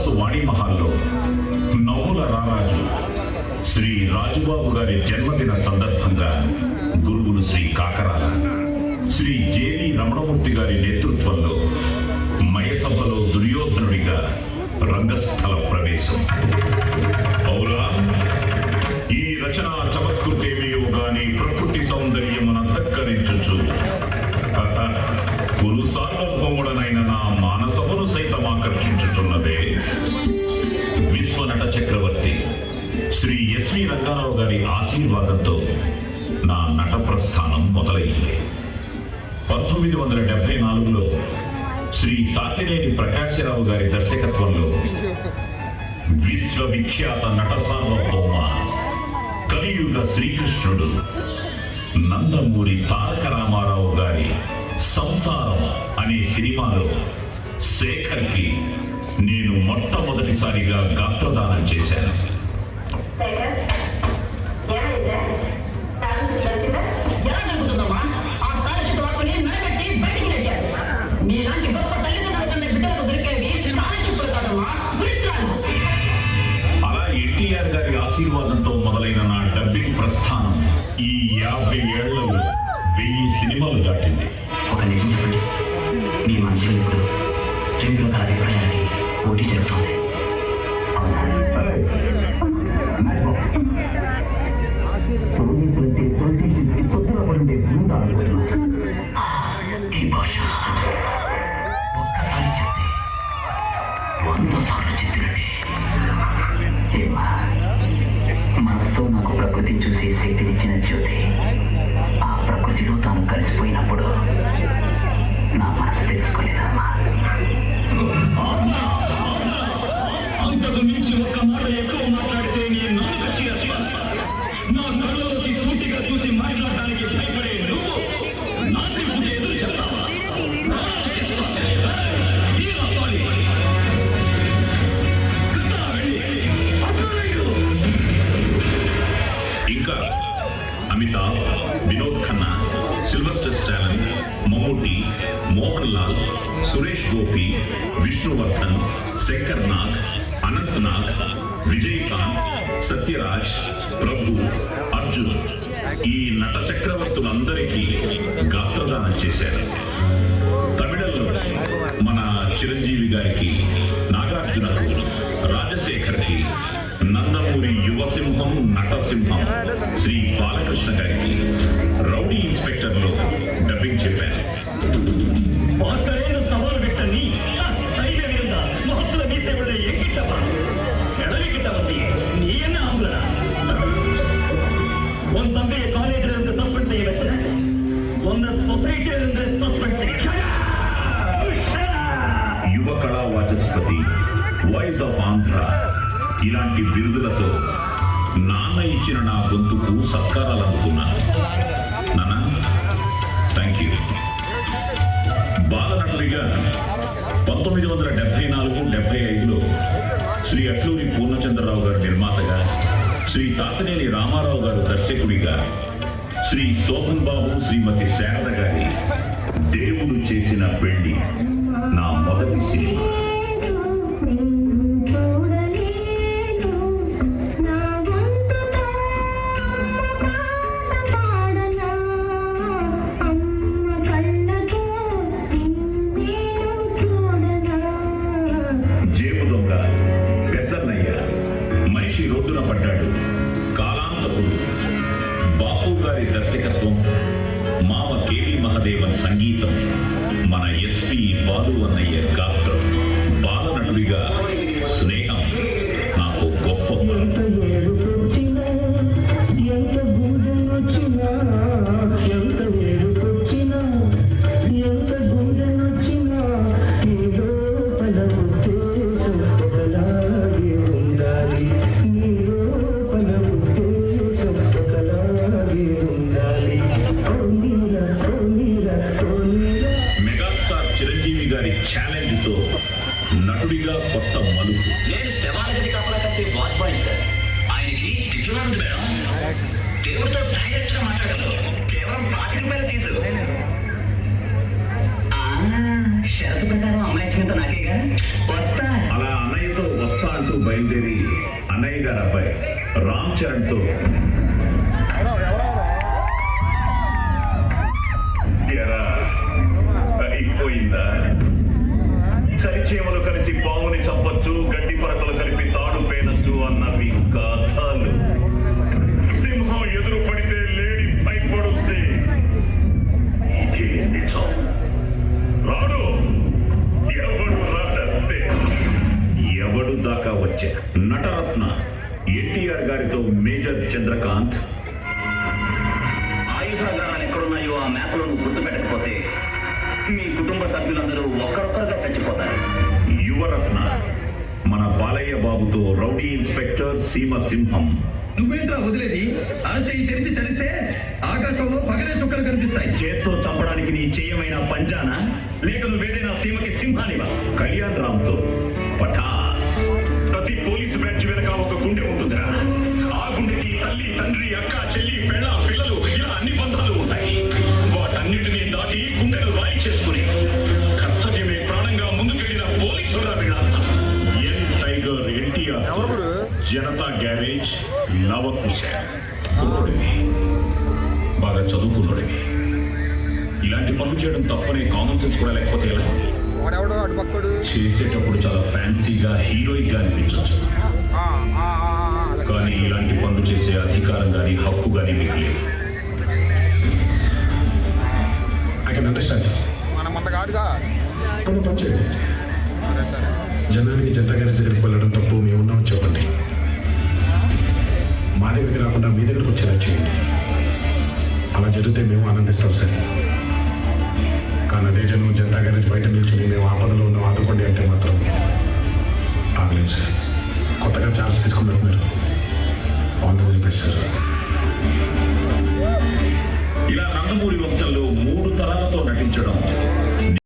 మద్రాసు వాణిమహల్లో నవ్వుల రారాజు శ్రీ రాజుబాబు గారి జన్మదిన సందర్భంగా గురువులు శ్రీ కాకరాల శ్రీ జేవి రమణమూర్తి గారి నేతృత్వంలో మయసభలో దుర్యోధనుడిగా రంగస్థల ప్రవేశం. ఔరా, ఈ రచన చమత్కృతేమియో గాని ప్రకృతి సౌందర్యమున ధక్కరించుచు కురు సార్వభౌముడనైన నా మానసమును సైతం ఆకర్షించుచున్నదే. విశ్వనట చక్రవర్తి శ్రీ ఎస్వి రంగారావు గారి ఆశీర్వాదంతో నా నట ప్రస్థానం మొదలైంది. 1974లో శ్రీ తాతినేని ప్రకాశరావు గారి దర్శకత్వంలో విశ్వవిఖ్యాత నట సార్వభౌమ కలియుగ శ్రీకృష్ణుడు నందమూరి తారక రామారావు గారి సంసారం అనే సినిమాలో శేఖర్కి నేను మొట్టమొదటిసారిగా గాత్రదానం చేశాను. అలా ఎన్టీఆర్ గారి ఆశీర్వాదంతో మొదలైన నా డబ్బింగ్ ప్రస్థానం ఈ 50 ఏళ్లలో 1000 సినిమాలు దాటింది. ఒక నిజం చెప్పండి, మీ మనసులో ఇప్పుడు 2 రకాల అభిప్రాయాలకి పోటీ జరుగుతోంది. ఈ భాష ఒక్కసారి చెప్తే 100 సార్లు చెప్పినట్టే. ఏమా, మనసుతో నాకు ప్రకృతిని చూసే శక్తినిచ్చిన జ్యోతి ఆ ప్రకృతిలో తాను కలిసిపోయినప్పుడు నా మనసు తెలుసుకోలేదమ్మా. అంతకు మించి ఒక్క మాట ఎక్కువ మాట్లాడితే నీ నాలుక చీరస్వ. నా కళ్ళలోకి సూటిగా చూసి మాట్లాడడానికి భయపడే నువ్వు నాటి ముందు ఎదురు చెప్తావా? ఇంకా అమితాబ్, వినోద్ ఖన్నా, సిల్వెస్టర్ స్టాలన్, మమ్ముట్టి, మోహన్ లాల్, సురేష్ గోపి, విష్ణువర్ధన్, శంకర్ నాగ్, అనంత్ నాగ్, విజయకాంత్, సత్యరాజ్, ప్రభు, అర్జున్ ఈ నట చక్రవర్తులందరికీ గాత్రదానం చేశారు. తమిళంలో మన చిరంజీవి గారికి, నాగార్జునకు, రాజశేఖర్కి, నందమూరి యువసింహం నటసింహం శ్రీ బాలకృష్ణ గారికి రౌడీ ఇన్స్పెక్టర్లో డబ్బింగ్ చెప్పారు. యువ కళా వాచస్పతి, వాయిస్ ఆఫ్ ఆంధ్ర ఇలాంటి బిరుదులతో నాన్న ఇచ్చిన నా గొంతుకు సత్కారాలు అందుకున్నాను. నాన్న, థ్యాంక్ యూ. బాలనటుడిగా 1974-75లో శ్రీ అట్లూరి పూర్ణచంద్రరావు గారు నిర్మాతగా, శ్రీ తాతినేని రామారావు గారు దర్శకుడిగా, శ్రీ శోభన్ బాబు, శ్రీమతి శారద గారి దేవుడు చేసిన పెళ్లి నా మొదటి సినిమా. జేబు దొంగ, పెద్దన్నయ్య, మనిషి రోడ్డున పడ్డాడు, కాలాంతకుడు, బాపు గారి దర్శకత్వం, మామ కేవి మహదేవన్ సంగీతం, మన ఎస్పి బాలు అన్నయ్య గాత్రం, బాలనటుడిగా స్నేహం నాకు గొప్ప వరం. మెగాస్టార్ చిరంజీవి గారి ఛాలెంజ్ తో నటుడిగా కొత్త మలుపు. నేను శవాలగది కాపలా కాసే వాచ్బాయ్ సార్. ఆయనకి దివ్యంగా ఉంది మేడం. దేవుడితో డైరెక్ట్ గా మాట్లాడారు. కేవలం 5 రూపాయలు తీసు. షరతు ప్రకారం అమ్మాయి నాకేగా వస్తా. అలా అన్నయ్యతో బయలుదేరి అన్నయ్య గారి అబ్బాయి రామ్ చరణ్తో ఎరా, అయిపోయిందా? చలిచేమలు కలిసి పాముని చంపొచ్చు, గడ్డి పరకలు కలిపి తాడు పేనొచ్చు అన్నవి కథలు. సింహం ఎదురు పడితే లేడి భయపడుద్ది. ఇదే నిజం. రాడు ఎవడు రాడంతే. ఎవడు దాకా వచ్చే నటరత్న ఎన్టీఆర్ గారితో మేజర్ చంద్రకాంత్. ఆయుధాగారాలు ఎక్కడున్నాయో ఆ మ్యాప్లను గుర్తుపెట్టకపోతే మీ కుటుంబ సభ్యులందరూ ఒక్కరొక్కరుగా చచ్చిపోతారు. యువరత్న మన బాలయ్య బాబుతో రౌడీ ఇన్స్పెక్టర్ సీమ సింహం. నువ్వేంట్రా వదిలేది? అరచేయి తెరిచి చలిస్తే ఆకాశంలో పగలే చుక్కలు కనిపిస్తాయి. చేత్తో చంపడానికి నీ చేయమైన పంజానా, లేక నువ్వేదైనా సీమకి సింహానివా? కళ్యాణ్ రామ్తో పఠాస్. ప్రతి పోలీసు బ్రాంచ్ వెనక ఒక గుండె ఉంటుందిరా. ఆ గుండెకి తల్లి, తండ్రి, అక్క, చెల్లి, పెళ్ళ, పిల్లలు ఇలా అన్ని బంధాలు ఉంటాయి. వాటన్నిటినీ దాటి గుండెలు రాయి చేసుకుని కర్తవ్యమే ప్రాణంగా ముందుకెళ్లిన పోలీసుల వీళ్ళంతా. Young tiger NTR, Janatha Garage, Lavakusa. కుర్రోడివి, బాగా చదువుకున్నాడివి. ఇలాంటి పనులు చేయడం తప్పనే కామన్ సెన్స్ కూడా లేకపోతే ఎలా? చేసేటప్పుడు చాలా ఫ్యాన్సీగా హీరోయిక్ గా అనిపించవచ్చు, కానీ ఇలాంటి పనులు చేసే అధికారం గాని హక్కు గాని మీకు లేదు. I can understand, sir. పని చేయండి. జనానికి జనతా గ్యారేజ్ దగ్గరికి వెళ్ళడం తప్పు, మేము ఉన్నామని చెప్పండి. మా దగ్గరికి రాకుండా మీ దగ్గరకు వచ్చేలా చేయండి. అలా జరిగితే మేము ఆనందిస్తాం సార్. కానీ అదే జనం జనతా గ్యారేజ్ బయట నిల్చుని మేము ఆపదలో ఉన్నాం ఆదుకోండి అంటే మాత్రం ఆగలేదు సార్. కొత్తగా ఛార్జ్ తీసుకున్నట్టున్నారు. All the very best sir. ఇలా నందమూరి వంశంలో 3 తరాలతో నటించడం